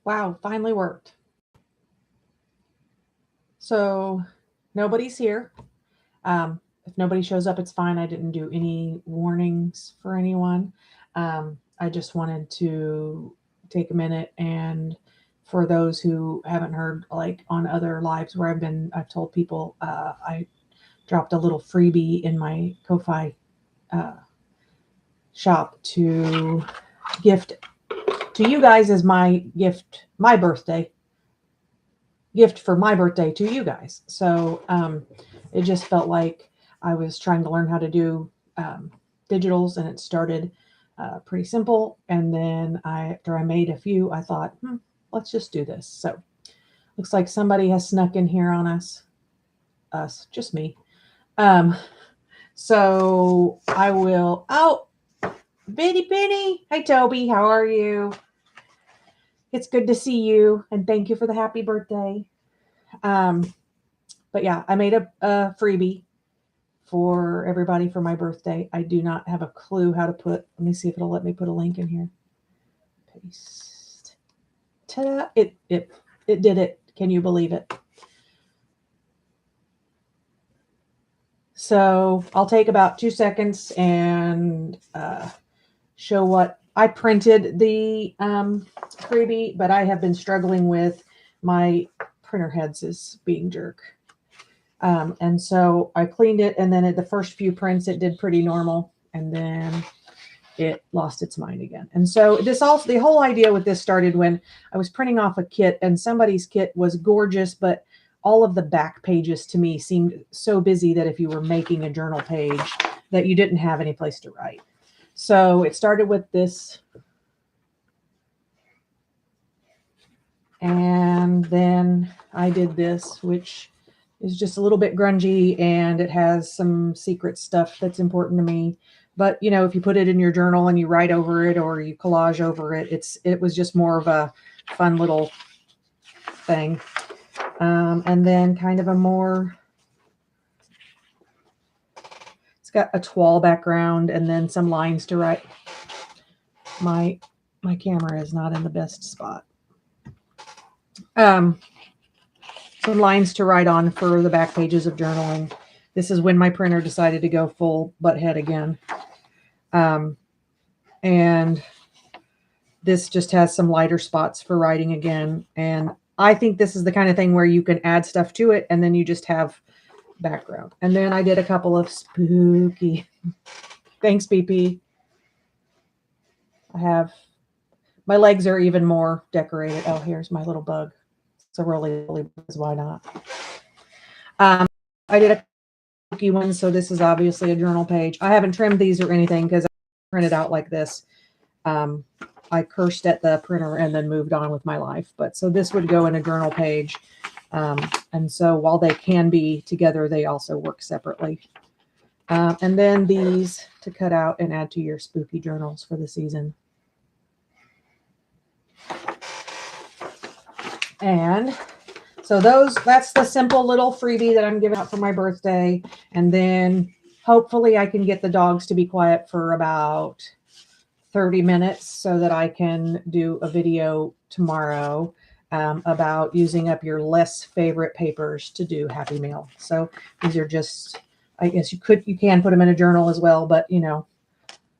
Wow, finally worked. So nobody's here. If nobody shows up, it's fine. I didn't do any warnings for anyone. I just wanted to take a minute, and for those who haven't heard, like on other lives where I've told people I dropped a little freebie in my Ko-Fi uh, shop to gift to you guys as my gift, my birthday gift for my birthday to you guys. So it just felt like I was trying to learn how to do digitals, and it started pretty simple. And then after I made a few, I thought, let's just do this. So looks like somebody has snuck in here on us, just me. So I will, Bitty Penny. Hi, Toby. How are you? It's good to see you, and thank you for the happy birthday. But yeah, I made a freebie for everybody for my birthday. I do not have a clue how to let me see if it'll let me put a link in here. Paste. Ta-da! It did it. Can you believe it? So I'll take about 2 seconds and show what I printed the freebie, but I have been struggling with my printer heads is being jerk. And so I cleaned it, and then at the first few prints, it did pretty normal, and then it lost its mind again. And so the whole idea with this started when I was printing off a kit, and somebody's kit was gorgeous, but all of the back pages to me seemed so busy that if you were making a journal page, that you didn't have any place to write. So it started with this. And then I did this, which is just a little bit grungy, and it has some secret stuff that's important to me. But, you know, if you put it in your journal and you write over it or you collage over it, it was just more of a fun little thing. And then kind of it's got a toile background and then some lines to write. My camera is not in the best spot. Some lines to write on for the back pages of journaling. This is when my printer decided to go full butt head again. And this just has some lighter spots for writing again. And I think this is the kind of thing where you can add stuff to it, and then you just have background. And then I did a couple of spooky. Thanks, BP. My legs are even more decorated. Oh, here's my little bug. It's a really why not? I did a spooky one, so this is obviously a journal page. I haven't trimmed these or anything because I printed out like this. I cursed at the printer and then moved on with my life. But so this would go in a journal page. And so while they can be together, they also work separately. And then these to cut out and add to your spooky journals for the season. And so that's the simple little freebie that I'm giving out for my birthday. And then hopefully I can get the dogs to be quiet for about 30 minutes so that I can do a video tomorrow about using up your less favorite papers to do Happy Mail. So these are just, I guess you can put them in a journal as well, but you know,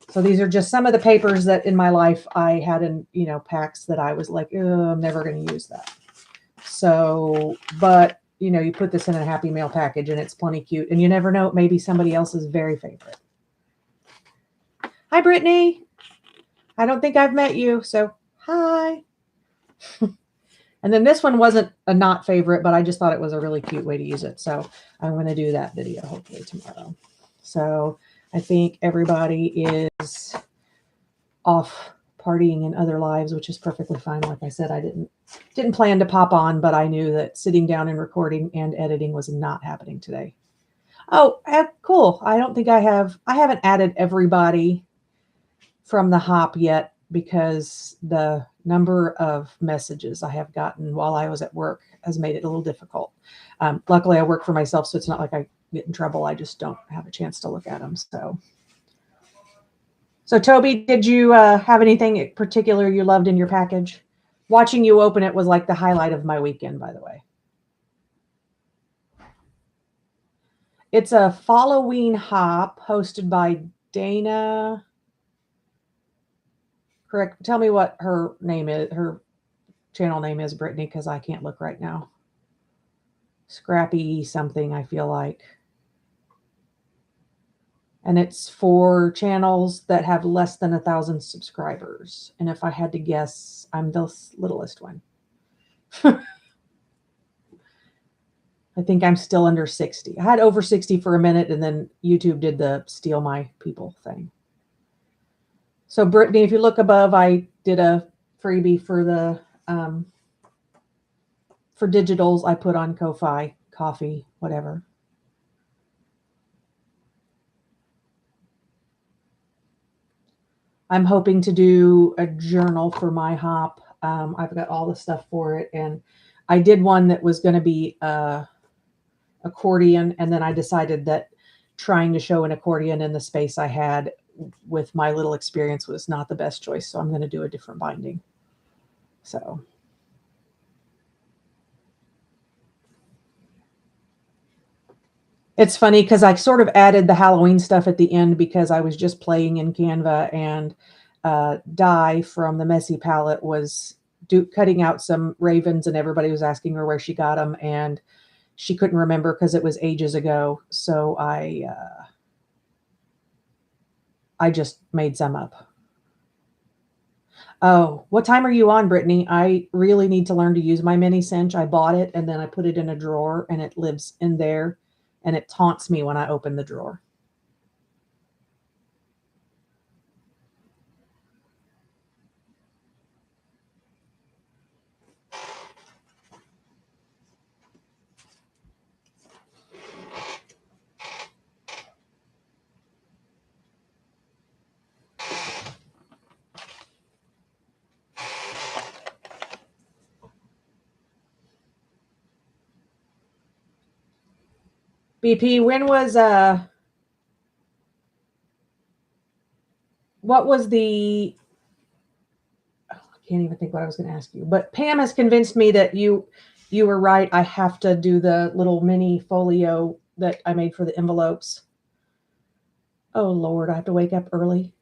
so these are just some of the papers that in my life I had in, you know, packs that I was like, I'm never going to use that. So, but you know, you put this in a Happy Mail package and it's plenty cute, and you never know, it may be somebody else's very favorite. Hi, Brittany. I don't think I've met you, so hi. And then this one wasn't a not favorite, but I just thought it was a really cute way to use it. So I'm going to do that video hopefully tomorrow. So I think everybody is off partying in other lives, which is perfectly fine. Like I said, I didn't plan to pop on, but I knew that sitting down and recording and editing was not happening today. Oh, cool. I don't think I haven't added everybody from the hop yet because the number of messages I have gotten while I was at work has made it a little difficult. Luckily, I work for myself, so it's not like I get in trouble. I just don't have a chance to look at them. So Toby, did you have anything in particular you loved in your package? Watching you open it was like the highlight of my weekend, by the way. It's a Halloween hop hosted by Dana. Correct. Tell me what her name is. Her channel name is, Brittany, because I can't look right now. Scrappy something, I feel like. And it's for channels that have less than 1,000 subscribers. And if I had to guess, I'm the littlest one. I think I'm still under 60. I had over 60 for a minute, and then YouTube did the steal my people thing. So Brittany, if you look above, I did a freebie for the for digitals. I put on Ko-Fi, coffee, whatever. I'm hoping to do a journal for my hop. I've got all the stuff for it, and I did one that was going to be accordion, and then I decided that trying to show an accordion in the space I had with my little experience was not the best choice, so I'm going to do a different binding. So it's funny because I sort of added the Halloween stuff at the end because I was just playing in Canva, and Di from the Messy Palette was cutting out some ravens, and everybody was asking her where she got them, and she couldn't remember because it was ages ago. So I just made some up. Oh, what time are you on, Brittany? I really need to learn to use my mini cinch. I bought it and then I put it in a drawer, and it lives in there, and it taunts me when I open the drawer. BP, when was what was the I can't even think what I was going to ask you, but Pam has convinced me that you were right. I have to do the little mini folio that I made for the envelopes. Oh Lord, I have to wake up early.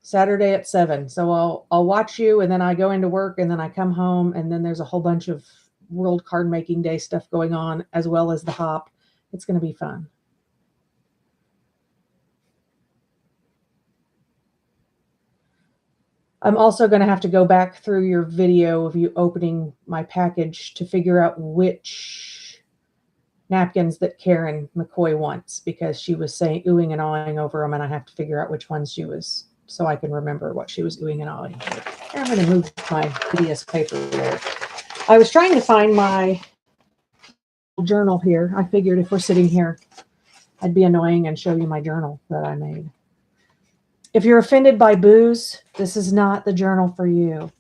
Saturday at 7. So I'll watch you, and then I go into work, and then I come home, and then there's a whole bunch of World Card Making Day stuff going on, as well as the hop. It's going to be fun. I'm also going to have to go back through your video of you opening my package to figure out which napkins that Karen McCoy wants, because she was saying oohing and awing over them, and I have to figure out which ones she was, so I can remember what she was oohing and awing over. I'm going to move my hideous paper there. I was trying to find my journal here. I figured if we're sitting here, I'd be annoying and show you my journal that I made. If you're offended by booze, this is not the journal for you.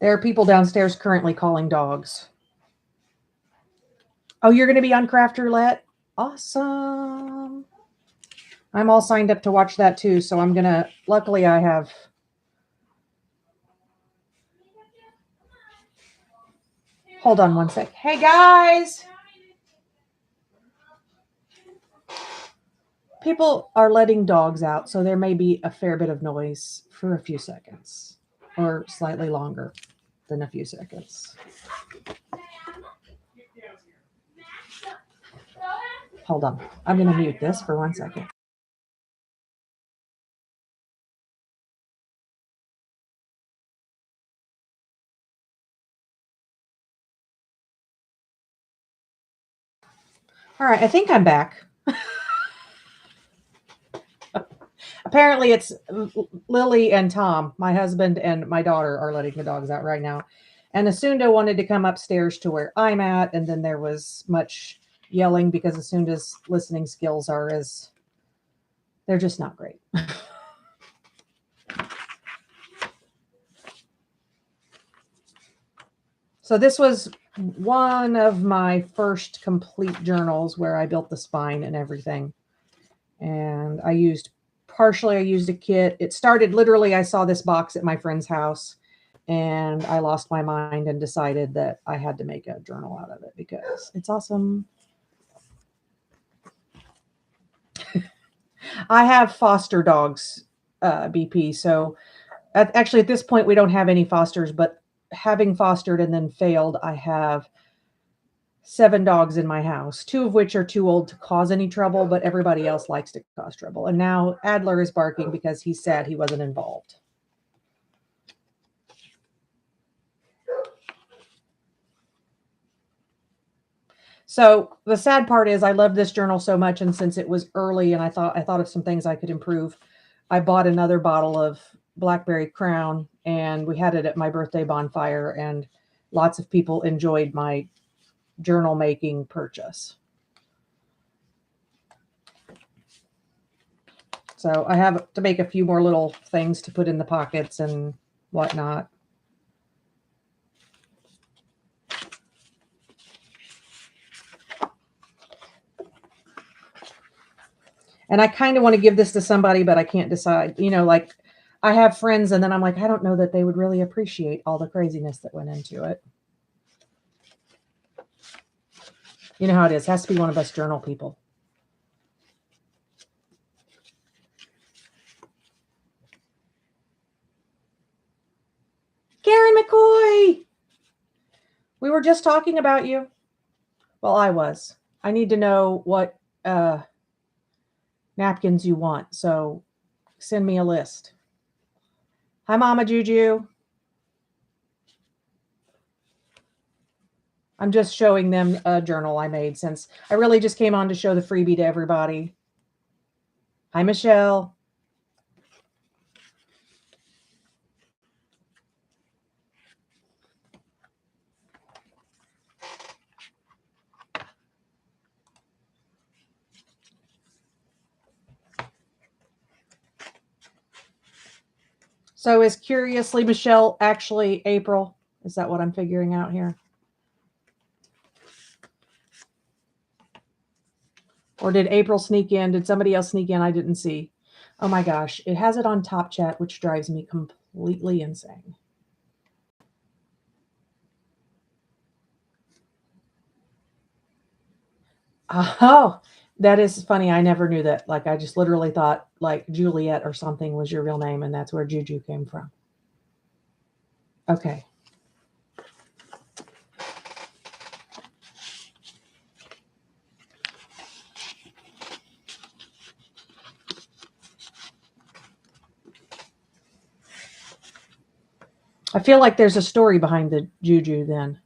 There are people downstairs currently calling dogs. Oh, you're going to be on Craft Roulette? Awesome. I'm all signed up to watch that too, so I'm going to, luckily I have, hold on one sec. Hey guys! People are letting dogs out, so there may be a fair bit of noise for a few seconds, or slightly longer than a few seconds. Hold on. I'm going to mute this for 1 second. All right, I think I'm back. Apparently it's Lily and Tom, my husband and my daughter, are letting the dogs out right now. And Asunda wanted to come upstairs to where I'm at, and then there was much yelling because Asunda's listening skills they're just not great. So this was one of my first complete journals where I built the spine and everything. And I used a kit. It started literally, I saw this box at my friend's house and I lost my mind and decided that I had to make a journal out of it because it's awesome. I have foster dogs, BP. So actually at this point, we don't have any fosters, but having fostered and then failed, I have 7 dogs in my house, 2 of which are too old to cause any trouble, but everybody else likes to cause trouble. And now Adler is barking because he's sad he wasn't involved. So the sad part is I love this journal so much, and since it was early and I thought of some things I could improve, I bought another bottle of Blackberry Crown and we had it at my birthday bonfire, and lots of people enjoyed my journal making purchase. So I have to make a few more little things to put in the pockets and whatnot. And I kind of want to give this to somebody, but I can't decide. You know, like I have friends and then I'm like, I don't know that they would really appreciate all the craziness that went into it. You know how it is. It has to be one of us journal people. Karen McCoy! We were just talking about you. Well, I was. I need to know what napkins you want. So send me a list. Hi, Mama Juju. I'm just showing them a journal I made since I really just came on to show the freebie to everybody. Hi, Michelle. So is Curiously Michelle actually April? Is that what I'm figuring out here? Or did April sneak in? Did somebody else sneak in I didn't see? Oh my gosh. It has it on Top Chat, which drives me completely insane. Oh, that is funny. I never knew that. Like, I just literally thought like Juliet or something was your real name, and that's where Juju came from. Okay. I feel like there's a story behind the Juju then.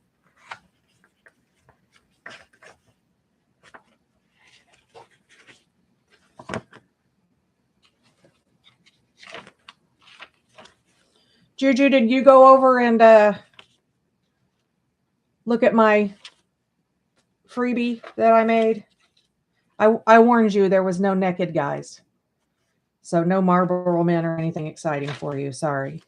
Juju, did you go over and look at my freebie that I made? I warned you there was no naked guys. So no Marlboro men or anything exciting for you. Sorry.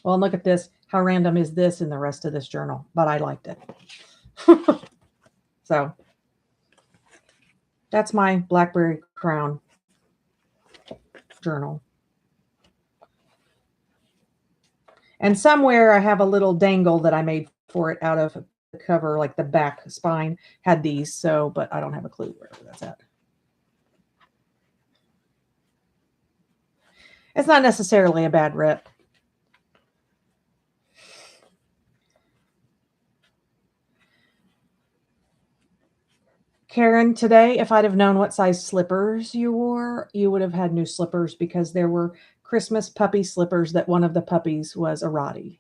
Well, look at this. How random is this in the rest of this journal? But I liked it. So that's my Blackberry Crown journal. And somewhere I have a little dangle that I made for it out of the cover, like the back spine had these. So, but I don't have a clue where that's at. It's not necessarily a bad rip. Karen, today, if I'd have known what size slippers you wore, you would have had new slippers because there were Christmas puppy slippers that one of the puppies was a Rottie.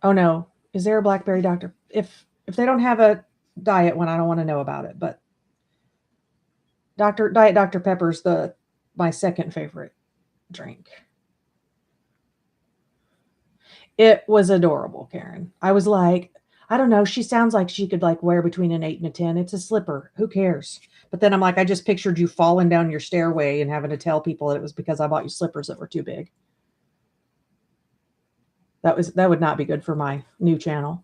Oh no. Is there a Blackberry Doctor? If if they don't have a diet one, I don't want to know about it. But Diet Dr. Pepper's my second favorite drink. It was adorable, Karen. I was like, I don't know. She sounds like she could like wear between an 8 and a 10. It's a slipper. Who cares? But then I'm like, I just pictured you falling down your stairway and having to tell people that it was because I bought you slippers that were too big. That would not be good for my new channel.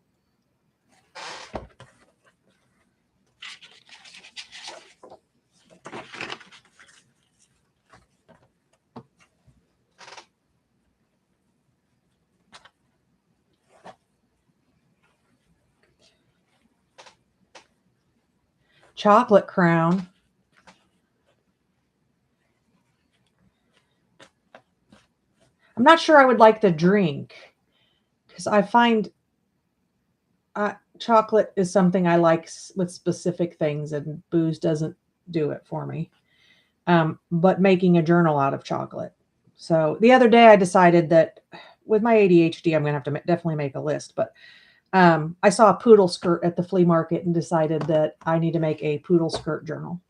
Chocolate Crown. I'm not sure I would like the drink because I find chocolate is something I like with specific things, and booze doesn't do it for me. But making a journal out of chocolate. So the other day I decided that with my ADHD, I'm going to have to definitely make a list. But I saw a poodle skirt at the flea market and decided that I need to make a poodle skirt journal.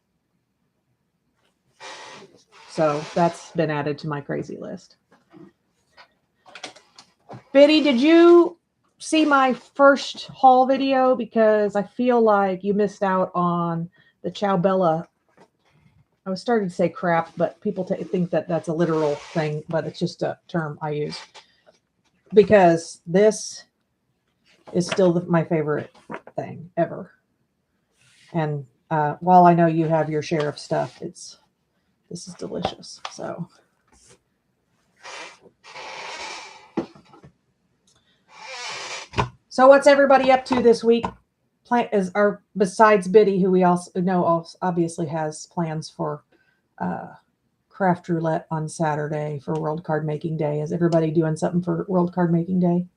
So that's been added to my crazy list. Biddy, did you see my first haul video? Because I feel like you missed out on the Ciao Bella. I was starting to say crap, but people think that that's a literal thing, but it's just a term I use. Because this is still my favorite thing ever. And while I know you have your share of stuff, this is delicious. So what's everybody up to this week? Besides Biddy, who we also know obviously has plans for craft roulette on Saturday for World Card Making Day. Is everybody doing something for World Card Making Day?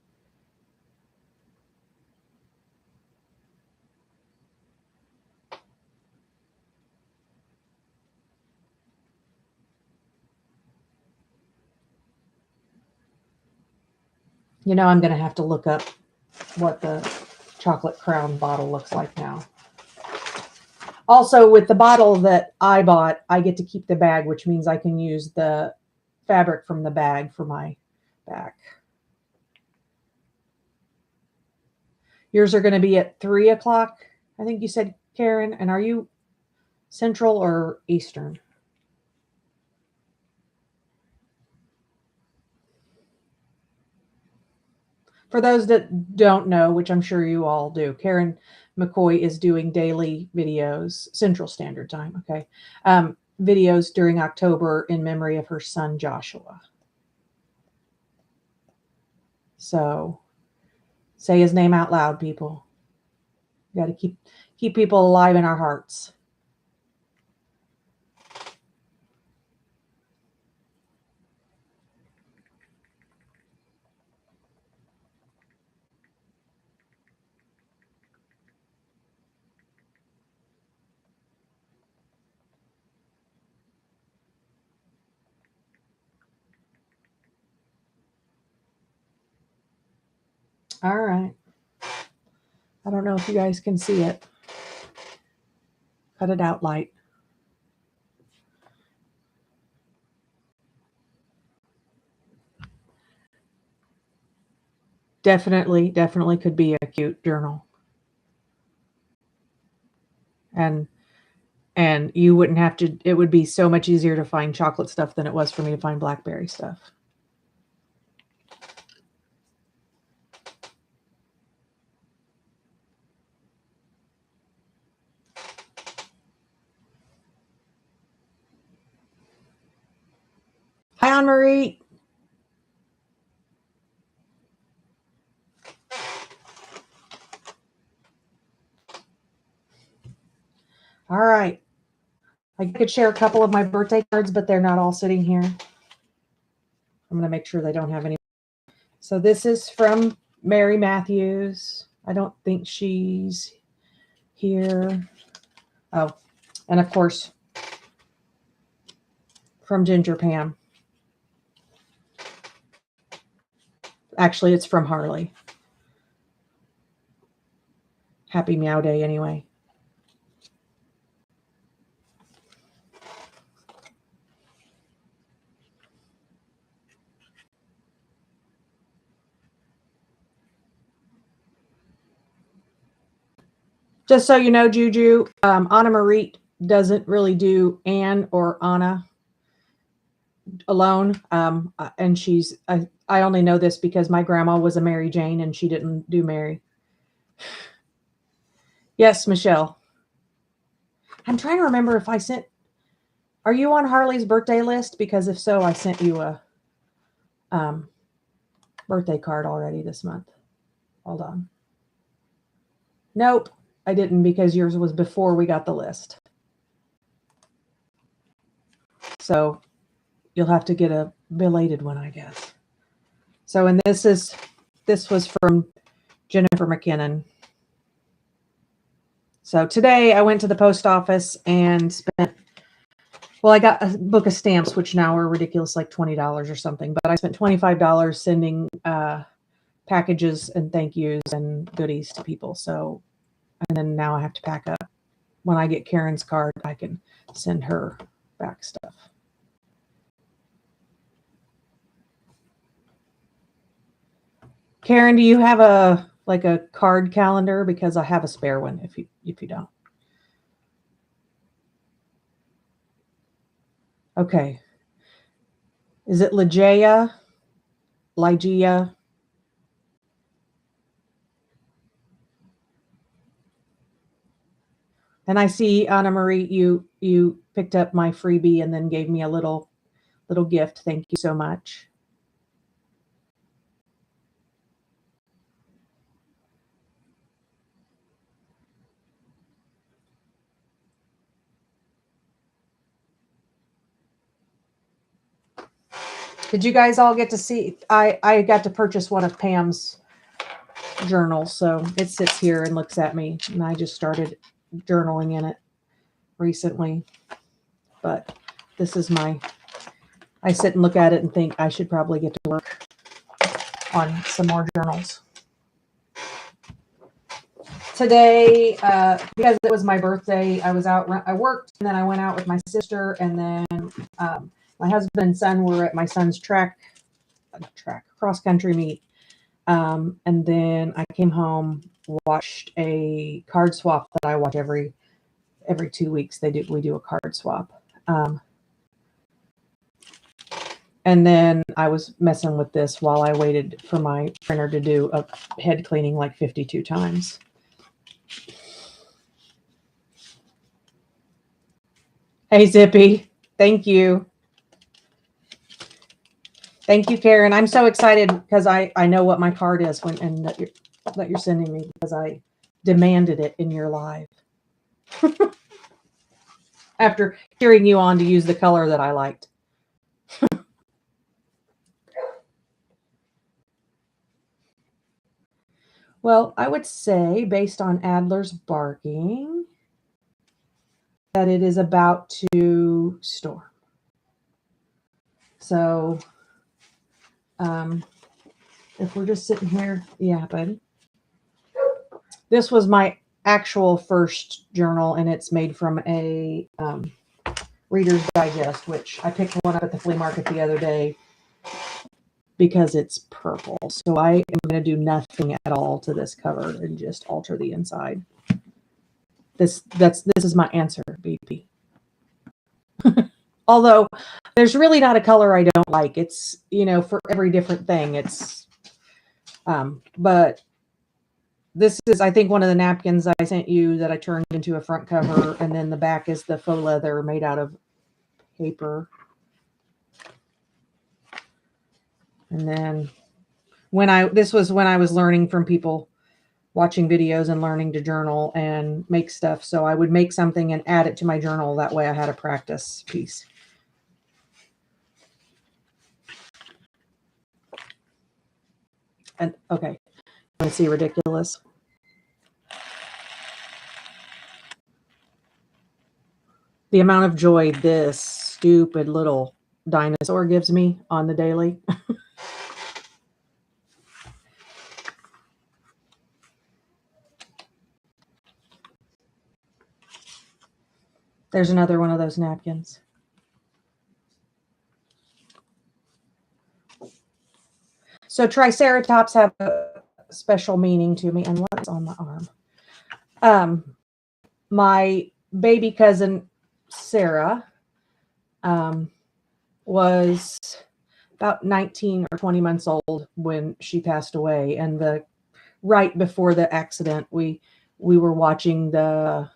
You know, I'm going to have to look up what the chocolate crown bottle looks like now. Also, with the bottle that I bought, I get to keep the bag, which means I can use the fabric from the bag for my back. Yours are going to be at 3 o'clock, I think you said, Karen. And are you Central or Eastern? For those that don't know, which I'm sure you all do, Karen McCoy is doing daily videos, Central Standard Time, okay, videos during October in memory of her son, Joshua. So say his name out loud, people. We got to keep people alive in our hearts. All right. I don't know if you guys can see it. Cut it out light. Definitely could be a cute journal. And you wouldn't have to, it would be so much easier to find chocolate stuff than it was for me to find blackberry stuff. Hi, Anne-Marie. All right. I could share a couple of my birthday cards, but they're not all sitting here. I'm going to make sure they don't have any. So this is from Mary Matthews. I don't think she's here. Oh, and of course, from Ginger Pam. Actually, it's from Harley. Happy Meow Day anyway. Just so you know, Juju, Anna Marie doesn't really do Anne or Anna alone. And I only know this because my grandma was a Mary Jane and she didn't do Mary. Yes, Michelle. I'm trying to remember if I sent, are you on Harley's birthday list? Because if so, I sent you a birthday card already this month. Hold on. Nope, I didn't because yours was before we got the list. So you'll have to get a belated one, I guess. So, and this was from Jennifer McKinnon. So today I went to the post office and spent, well, I got a book of stamps, which now are ridiculous, like $20 or something, but I spent $25 sending packages and thank yous and goodies to people. So, and then now I have to pack up. When I get Karen's card, I can send her back stuff. Karen, do you have a card calendar? Because I have a spare one if you don't. Okay. Is it Ligeia? And I see, Anna Marie, you picked up my freebie and then gave me a little gift. Thank you so much. Did you guys all get to see? I got to purchase one of Pam's journals, so it sits here and looks at me, and I just started journaling in it recently. But this is I sit and look at it and think I should probably get to work on some more journals. Today, because it was my birthday, I was out. I worked, and then I went out with my sister, and then my husband and son were at my son's cross country meet. And then I came home, watched a card swap that I watch every 2 weeks. We do a card swap. And then I was messing with this while I waited for my printer to do a head cleaning like 52 times. Hey, Zippy. Thank you. Thank you, Karen. I'm so excited because I know what my card is that you're sending me because I demanded it in your live. After cheering you on to use the color that I liked. Well, I would say, based on Adler's barking, that it is about to storm. So, if we're just sitting here, yeah, buddy. This was my actual first journal, and it's made from a Reader's Digest, which I picked one up at the flea market the other day because it's purple. So I am going to do nothing at all to this cover and just alter the inside. This is my answer, BP. Although there's really not a color I don't like. It's, for every different thing. It's, but this is, I think, one of the napkins I sent you that I turned into a front cover, and then the back is the faux leather made out of paper. And then this was when I was learning from people, watching videos and learning to journal and make stuff. So I would make something and add it to my journal. That way I had a practice piece. And okay, you want to see ridiculous? The amount of joy this stupid little dinosaur gives me on the daily. There's another one of those napkins. So Triceratops have a special meaning to me. And what's on my arm? My baby cousin, Sarah, was about 19 or 20 months old when she passed away. And right before the accident, we were watching the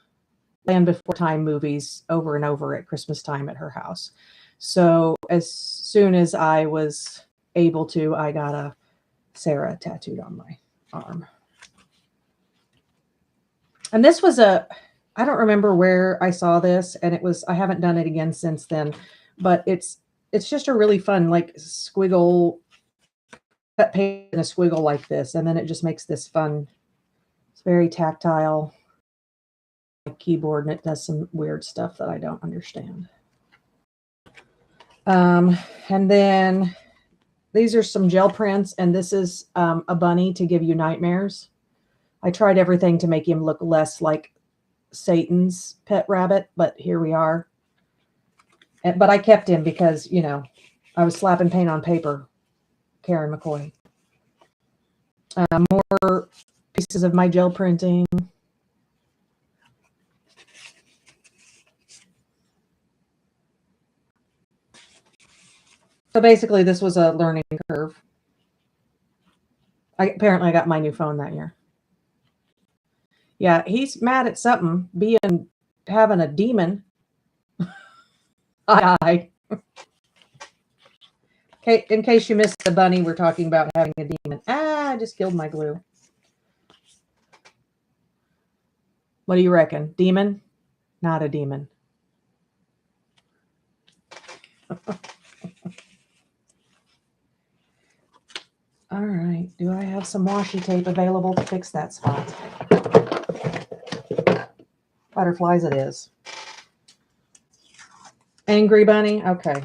Land Before Time movies over and over at Christmas time at her house. So as soon as I was able to, I got a Sarah tattooed on my arm. And this was I don't remember where I saw this, and I haven't done it again since then, but it's just a really fun, like, squiggle, cut paste in a squiggle like this, and then it just makes this fun. It's very tactile keyboard, and it does some weird stuff that I don't understand. And then these are some gel prints, and this is a bunny to give you nightmares. I tried everything to make him look less like Satan's pet rabbit, but here we are. But I kept him because, I was slapping paint on paper. Karen McCoy. More pieces of my gel printing. So basically, this was a learning curve. Apparently, I got my new phone that year. Yeah, he's mad at something, having a demon. Okay, in case you missed the bunny, we're talking about having a demon. I just killed my glue. What do you reckon? Demon? Not a demon. All right. Do I have some washi tape available to fix that spot? Butterflies it is. Angry bunny? Okay.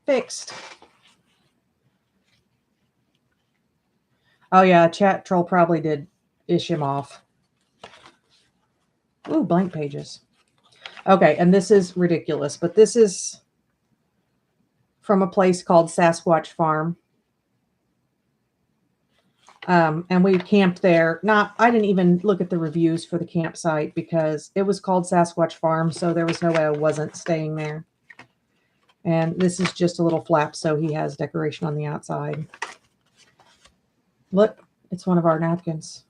Fixed. Oh, yeah. Chat troll probably did ish him off. Ooh, blank pages. Okay, and this is ridiculous, but this is from a place called Sasquatch Farm. And we camped there. I didn't even look at the reviews for the campsite because it was called Sasquatch Farm, so there was no way I wasn't staying there. And this is just a little flap, so he has decoration on the outside. Look, it's one of our napkins.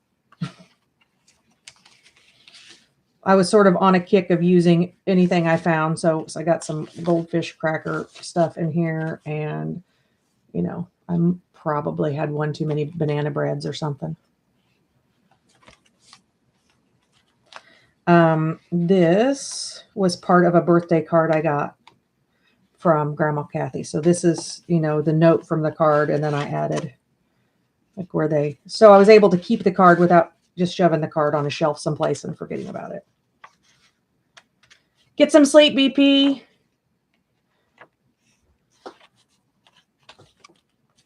I was sort of on a kick of using anything I found, so I got some goldfish cracker stuff in here, and, I probably had one too many banana breads or something. This was part of a birthday card I got from Grandma Kathy. So this is, the note from the card, and then I added so I was able to keep the card without just shoving the card on a shelf someplace and forgetting about it. Get some sleep, BP.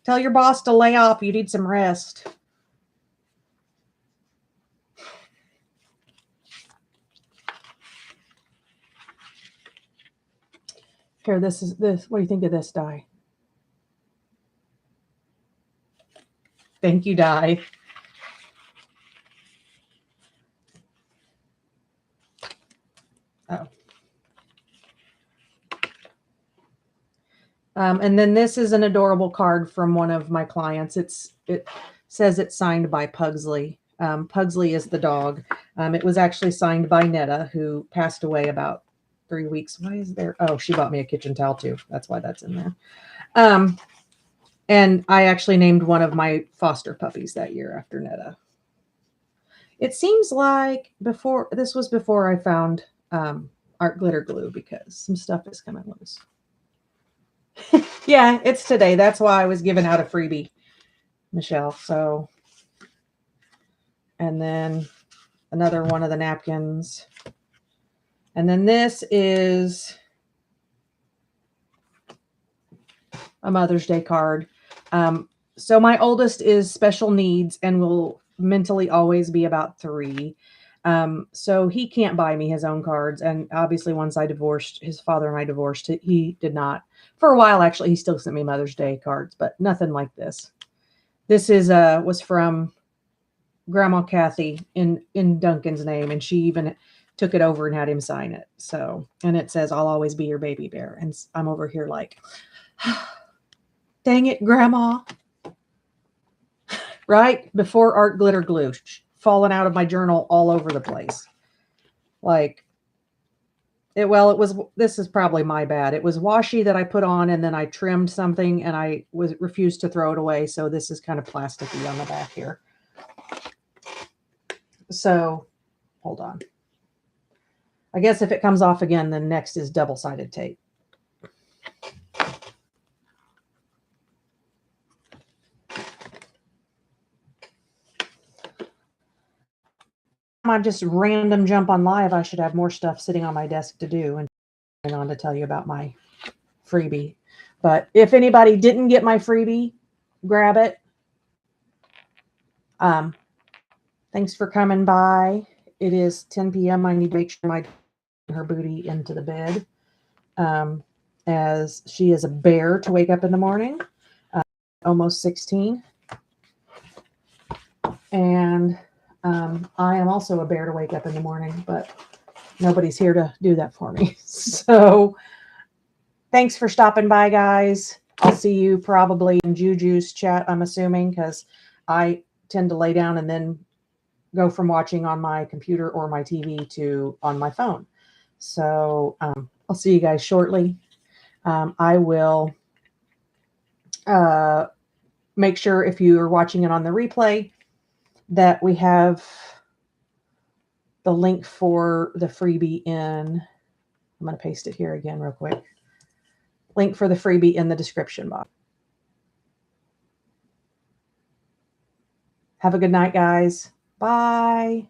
Tell your boss to lay off. You need some rest. Here, this. What do you think of this die? Thank you, die. Oh. And then this is an adorable card from one of my clients. It says it's signed by Pugsley. Pugsley is the dog. It was actually signed by Netta, who passed away about 3 weeks. Why is there? Oh, she bought me a kitchen towel too. That's why that's in there. And I actually named one of my foster puppies that year after Netta. It seems like this was before I found art glitter glue, because some stuff is coming loose. Yeah, it's today. That's why I was giving out a freebie, Michelle. So, and then another one of the napkins. And then this is a Mother's Day card. So my oldest is special needs and will mentally always be about 3. So he can't buy me his own cards. And obviously, once I divorced, his father and I divorced, he did not. For a while, actually, he still sent me Mother's Day cards, but nothing like this. This is was from Grandma Kathy in Duncan's name, and she even took it over and had him sign it. So, and it says, "I'll always be your baby bear." And I'm over here like, dang it, Grandma. Right before art glitter glue falling out of my journal all over the place. Like it was this is probably my bad. It was washi that I put on and then I trimmed something and I refused to throw it away. So this is kind of plasticky on the back here. So hold on. I guess if it comes off again, then next is double-sided tape. I just random jump on live, I should have more stuff sitting on my desk to do and going on to tell you about my freebie. But if anybody didn't get my freebie, grab it. Thanks for coming by. It is 10 p.m. I need to make sure my her booty into the bed, as she is a bear to wake up in the morning, almost 16. And I am also a bear to wake up in the morning, but nobody's here to do that for me. So thanks for stopping by, guys. I'll see you probably in Juju's chat, I'm assuming, because I tend to lay down and then go from watching on my computer or my TV to on my phone. So I'll see you guys shortly. I will make sure if you are watching it on the replay that we have the link for the freebie in, I'm going to paste it here again real quick. Link for the freebie in the description box. Have a good night, guys. Bye.